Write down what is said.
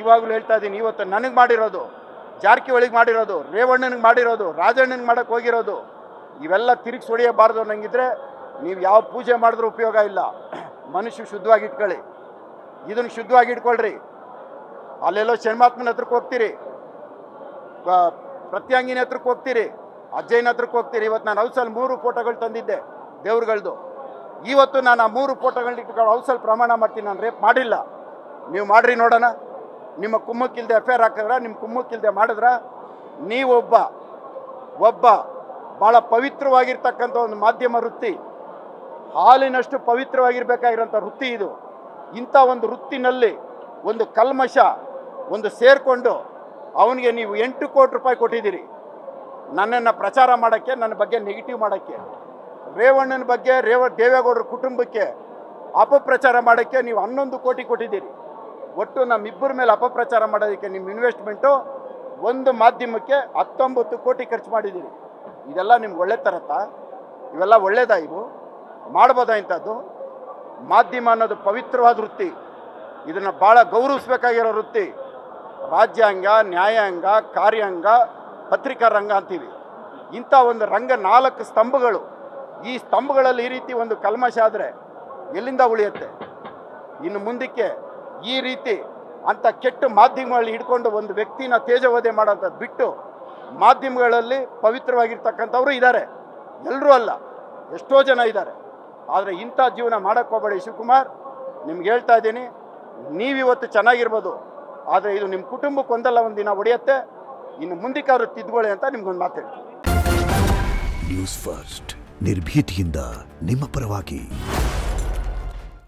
ನಿಜವಾಗ್ಲೂ ಹೇಳ್ತಾ ಇದ್ದೀನಿ, ಇವತ್ತು ನನಗೆ ಮಾಡಿರೋದು, ಜಾರಕಿಹೊಳಿಗೆ ಮಾಡಿರೋದು, ರೇವಣ್ಣನಿಗೆ ಮಾಡಿರೋದು, ರಾಜಣ್ಣನಿಗೆ ಮಾಡೋಕ್ಕೆ ಹೋಗಿರೋದು, ಇವೆಲ್ಲ ತಿರುಗಿ ಹೊಡೆಯಬಾರ್ದು ಅನ್ನಂಗಿದ್ರೆ ನೀವು ಯಾವ ಪೂಜೆ ಮಾಡಿದ್ರೂ ಉಪಯೋಗ ಇಲ್ಲ. ಮನುಷ್ಯ ಶುದ್ಧವಾಗಿ ಇಟ್ಕೊಳ್ಳಿ, ಇದನ್ನು ಶುದ್ಧವಾಗಿ ಇಟ್ಕೊಳ್ರಿ. ಅಲ್ಲೆಲ್ಲೋ ಶಣ್ಮಾತ್ಮನ ಹತ್ರಕ್ಕೆ ಹೋಗ್ತೀರಿ, ಪ್ರತ್ಯಾಂಗಿನ ಹತ್ರಕ್ಕೆ ಹೋಗ್ತೀರಿ, ಅಜ್ಜಯ್ಯನ ಹತ್ರಕ್ಕೆ ಹೋಗ್ತೀರಿ. ಇವತ್ತು ನಾನು ಹೌಸಲ್ಲಿ 3 ಫೋಟೋಗಳು ತಂದಿದ್ದೆ ದೇವ್ರುಗಳದ್ದು. ಇವತ್ತು ನಾನು ಆ 3 ಫೋಟೋಗಳನ್ನ ಇಟ್ಕೊಂಡು ಹೌಸಲ್ಲಿ ಪ್ರಮಾಣ ಮಾಡ್ತೀನಿ, ನಾನು ರೇಪ್ ಮಾಡಿಲ್ಲ. ನೀವು ಮಾಡ್ರಿ ನೋಡೋಣ. ನಿಮ್ಮ ಕುಮ್ಮಕ್ಕಿಲ್ದೆ ಎಫ್ ಐ ಆರ್ ಹಾಕಿದ್ರ, ನಿಮ್ಮ ಕುಮ್ಮಕ್ಕಿಲ್ದೆ ಮಾಡಿದ್ರ? ನೀವೊಬ್ಬ ಭಾಳ ಪವಿತ್ರವಾಗಿರ್ತಕ್ಕಂಥ ಒಂದು ಮಾಧ್ಯಮ ವೃತ್ತಿ, ಹಾಲಿನಷ್ಟು ಪವಿತ್ರವಾಗಿರ್ಬೇಕಾಗಿರೋಂಥ ವೃತ್ತಿ ಇದು. ಇಂಥ ಒಂದು ವೃತ್ತಿನಲ್ಲಿ ಒಂದು ಕಲ್ಮಶ ಒಂದು ಸೇರಿಕೊಂಡು ಅವನಿಗೆ ನೀವು 8 ಕೋಟಿ ರೂಪಾಯಿ ಕೊಟ್ಟಿದ್ದೀರಿ ನನ್ನನ್ನು ಪ್ರಚಾರ ಮಾಡೋಕ್ಕೆ, ನನ್ನ ಬಗ್ಗೆ ನೆಗೆಟಿವ್ ಮಾಡೋಕ್ಕೆ. ರೇವಣ್ಣನ ಬಗ್ಗೆ, ದೇವೇಗೌಡರ ಕುಟುಂಬಕ್ಕೆ ಅಪಪ್ರಚಾರ ಮಾಡೋಕ್ಕೆ ನೀವು 11 ಕೋಟಿ ಕೊಟ್ಟಿದ್ದೀರಿ. ಒಟ್ಟು ನಮ್ಮಿಬ್ಬರ ಮೇಲೆ ಅಪಪ್ರಚಾರ ಮಾಡೋದಕ್ಕೆ ನಿಮ್ಮ ಇನ್ವೆಸ್ಟ್ಮೆಂಟು ಒಂದು ಮಾಧ್ಯಮಕ್ಕೆ 19 ಕೋಟಿ ಖರ್ಚು ಮಾಡಿದ್ದೀರಿ. ಇದೆಲ್ಲ ನಿಮ್ಗೆ ಒಳ್ಳೆ ತರತ್ತಾ? ಇವೆಲ್ಲ ಒಳ್ಳೇದಾ? ಇವು ಮಾಡ್ಬೋದಾ ಇಂಥದ್ದು? ಮಾಧ್ಯಮ ಅನ್ನೋದು ಪವಿತ್ರವಾದ ವೃತ್ತಿ, ಇದನ್ನು ಭಾಳ ಗೌರವಿಸ್ಬೇಕಾಗಿರೋ ವೃತ್ತಿ. ರಾಜ್ಯಾಂಗ, ನ್ಯಾಯಾಂಗ, ಕಾರ್ಯಾಂಗ, ಪತ್ರಿಕಾ ರಂಗ ಅಂತೀವಿ. ಇಂಥ ಒಂದು ರಂಗ 4 ಸ್ತಂಭಗಳು. ಈ ಸ್ತಂಭಗಳಲ್ಲಿ ಈ ರೀತಿ ಒಂದು ಕಲ್ಮಶ ಆದರೆ ಎಲ್ಲಿಂದ ಉಳಿಯುತ್ತೆ? ಇನ್ನು ಮುಂದಕ್ಕೆ ಈ ರೀತಿ ಅಂಥ ಕೆಟ್ಟ ಮಾಧ್ಯಮಗಳಲ್ಲಿ ಹಿಡ್ಕೊಂಡು ಒಂದು ವ್ಯಕ್ತಿನ ತೇಜವಧೆ ಮಾಡೋಂಥದ್ದು ಬಿಟ್ಟು, ಮಾಧ್ಯಮಗಳಲ್ಲಿ ಪವಿತ್ರವಾಗಿರ್ತಕ್ಕಂಥವ್ರು ಇದ್ದಾರೆ, ಎಲ್ಲರೂ ಅಲ್ಲ, ಎಷ್ಟೋ ಜನ ಇದ್ದಾರೆ. ಆದರೆ ಇಂಥ ಜೀವನ ಮಾಡೋಕ್ಕೆ ಹೋಗಬೇಡಿ ಶಿವಕುಮಾರ್. ನಿಮ್ಗೆ ಹೇಳ್ತಾ ಇದ್ದೀನಿ, ನೀವಿವತ್ತು ಚೆನ್ನಾಗಿರ್ಬೋದು, ಆದರೆ ಇದು ನಿಮ್ಮ ಕುಟುಂಬಕ್ಕೆ ಒಂದಲ್ಲ ಒಂದು ದಿನ ಹೊಡೆಯುತ್ತೆ. ಇನ್ನು ಮುಂದಕ್ಕಾದ್ರೂ ತಿದ್ದುಕೊಳ್ಳಿ ಅಂತ ನಿಮ್ಗೊಂದು ಮಾತು ಹೇಳ್ತೀನಿ. ನ್ಯೂಸ್ ಫಸ್ಟ್, ನಿರ್ಭೀತಿಯಿಂದ ನಿಮ್ಮ ಪರವಾಗಿ.